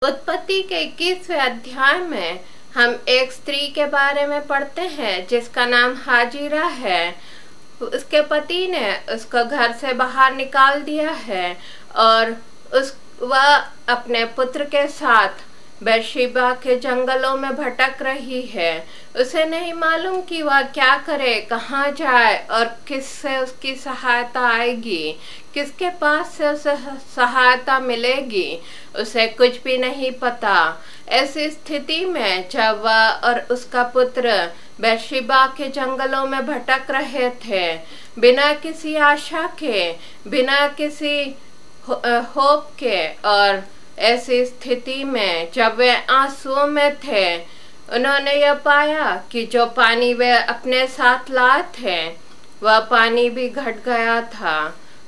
उत्पत्ति के 21वें अध्याय में हम एक स्त्री के बारे में पढ़ते हैं जिसका नाम हाजिरा है। उसके पति ने उसको घर से बाहर निकाल दिया है और वह अपने पुत्र के साथ बेरशेबा के जंगलों में भटक रही है। उसे नहीं मालूम कि वह क्या करे, कहाँ जाए और किससे उसकी सहायता आएगी, किसके पास से उसे सहायता मिलेगी, उसे कुछ भी नहीं पता। ऐसी स्थिति में जब वह और उसका पुत्र बेरशेबा के जंगलों में भटक रहे थे, बिना किसी आशा के, बिना किसी होप के, और ऐसी स्थिति में जब वे आंसुओं में थे, उन्होंने यह पाया कि जो पानी वे अपने साथ लाए थे वह पानी भी घट गया था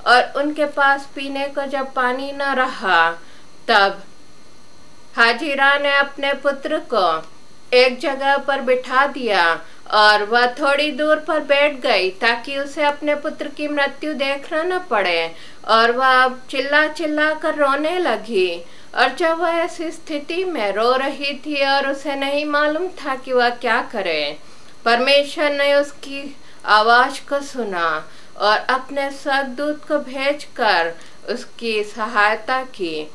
और उनके पास पीने को जब पानी न रहा, तब हाजिरा ने अपने पुत्र को एक जगह पर बिठा दिया और वह थोड़ी दूर पर बैठ गई ताकि उसे अपने पुत्र की मृत्यु देखना न पड़े, और वह चिल्ला चिल्ला कर रोने लगी। और जब वह ऐसी स्थिति में रो रही थी और उसे नहीं मालूम था कि वह क्या करे, परमेश्वर ने उसकी आवाज को सुना और अपने स्वर्गदूत को भेजकर उसकी सहायता की।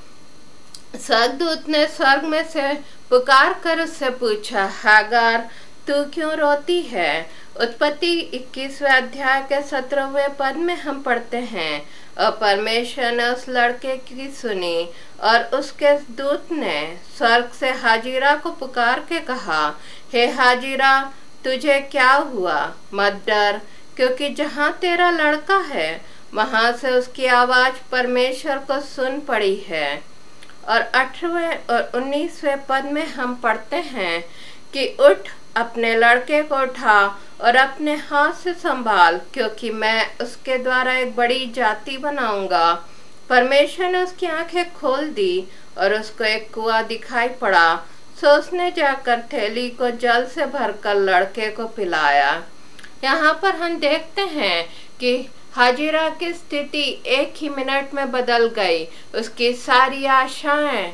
स्वर्गदूत ने स्वर्ग में से पुकार कर उससे पूछा, हागार तू क्यों रोती है? उत्पत्ति 21वें अध्याय के 17वें पद में हम पढ़ते हैं, और परमेश्वर ने उस लड़के की सुनी और उसके दूत ने स्वर्ग से हाजिरा को पुकार के कहा, हे हाजिरा, तुझे क्या हुआ? मत डर, क्योंकि जहाँ तेरा लड़का है वहां से उसकी आवाज परमेश्वर को सुन पड़ी है। और 18वें और 19वें पद में हम पढ़ते हैं कि उठ, अपने लड़के को उठा और अपने हाथ से संभाल, क्योंकि मैं उसके द्वारा एक बड़ी जाति बनाऊंगा। परमेश्वर ने उसकी आंखें खोल दी और उसको एक कुआं दिखाई पड़ा, सो उसने जाकर थैली को जल से भरकर लड़के को पिलाया। यहाँ पर हम देखते हैं कि हाजिरा की स्थिति एक ही मिनट में बदल गई। उसकी सारी आशाएं,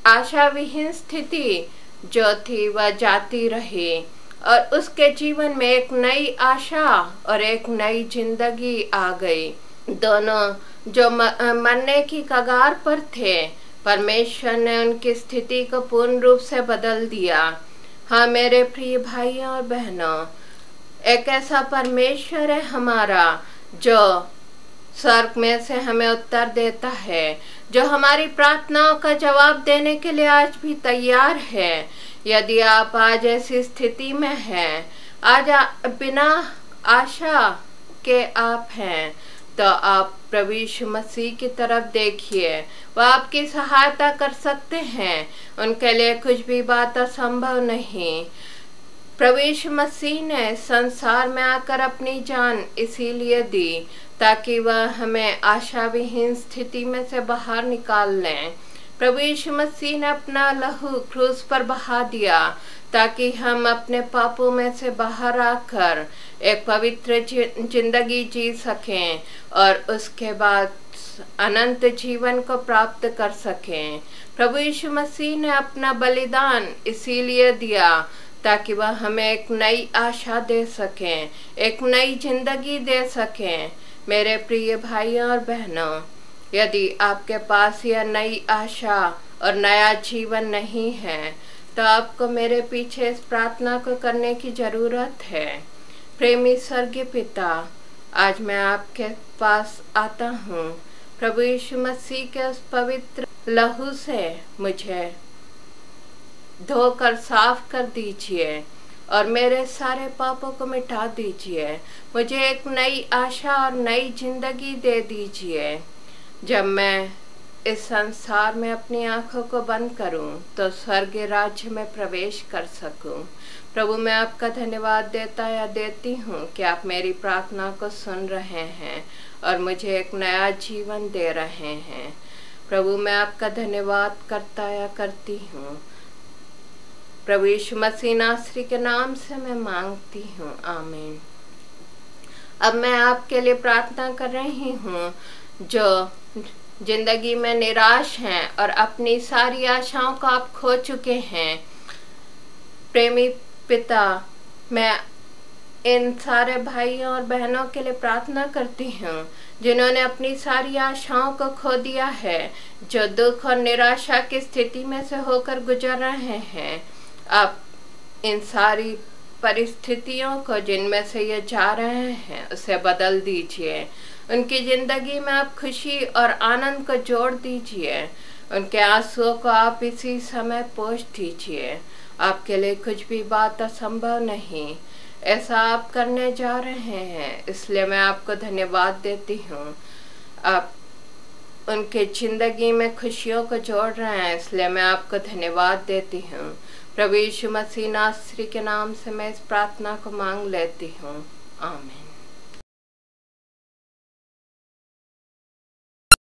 आशा विहीन स्थिति जो थी वह जाती रही और उसके जीवन में एक नई आशा और एक नई जिंदगी आ गई। दोनों जो मरने की कगार पर थे, परमेश्वर ने उनकी स्थिति को पूर्ण रूप से बदल दिया। हाँ मेरे प्रिय भाइयों और बहनों, एक ऐसा परमेश्वर है हमारा जो स्वर्ग में से हमें उत्तर देता है, जो हमारी प्रार्थनाओं का जवाब देने के लिए आज भी तैयार है। यदि आप आज ऐसी स्थिति में हैं, आज बिना आशा के आप हैं, तो आप प्रभु यीशु मसीह की तरफ देखिए। वह आपकी सहायता कर सकते हैं, उनके लिए कुछ भी बात असंभव नहीं। प्रभु यीशु मसीह ने संसार में आकर अपनी जान इसीलिए दी ताकि वह हमें आशा विहीन स्थिति में से बाहर निकाल लें। प्रभु यीशु मसीह ने अपना लहू क्रूस पर बहा दिया ताकि हम अपने पापों में से बाहर आकर एक पवित्र जिंदगी जी सकें और उसके बाद अनंत जीवन को प्राप्त कर सकें। प्रभु यीशु मसीह ने अपना बलिदान इसीलिए दिया ताकि वह हमें एक नई आशा दे सकें, एक नई जिंदगी दे सकें। मेरे प्रिय भाइयों और बहनों, यदि आपके पास यह नई आशा और नया जीवन नहीं है, तो आपको मेरे पीछे इस प्रार्थना को करने की जरूरत है। प्रेमी स्वर्गीय पिता, आज मैं आपके पास आता हूँ। प्रभु यीशु मसीह के उस पवित्र लहू से मुझे धोकर साफ कर दीजिए और मेरे सारे पापों को मिटा दीजिए। मुझे एक नई आशा और नई जिंदगी दे दीजिए। जब मैं इस संसार में अपनी आंखों को बंद करूं तो स्वर्गीय राज्य में प्रवेश कर सकूं। प्रभु, मैं आपका धन्यवाद देता या देती हूं कि आप मेरी प्रार्थना को सुन रहे हैं और मुझे एक नया जीवन दे रहे हैं। प्रभु, मैं आपका धन्यवाद करता या करती हूँ। प्रभु यीशु मसीह नासरी के नाम से मैं मांगती हूँ, आमीन। अब मैं आपके लिए प्रार्थना कर रही हूँ जो जिंदगी में निराश हैं और अपनी सारी आशाओं को आप खो चुके हैं। प्रेमी पिता, मैं इन सारे भाइयों और बहनों के लिए प्रार्थना करती हूँ जिन्होंने अपनी सारी आशाओं को खो दिया है, जो दुख और निराशा की स्थिति में से होकर गुजर रहे हैं। आप इन सारी परिस्थितियों को जिनमें से ये जा रहे हैं उसे बदल दीजिए। उनकी जिंदगी में आप खुशी और आनंद को जोड़ दीजिए। उनके आंसुओं को आप इसी समय पोंछ दीजिए। आपके लिए कुछ भी बात असंभव नहीं। ऐसा आप करने जा रहे हैं, इसलिए मैं आपको धन्यवाद देती हूँ। आप उनके जिंदगी में खुशियों को जोड़ रहे हैं, इसलिए मैं आपको धन्यवाद देती हूँ। प्रभु यीशु मसीह नासरी के नाम से मैं इस प्रार्थना को मांग लेती हूँ। आमीन।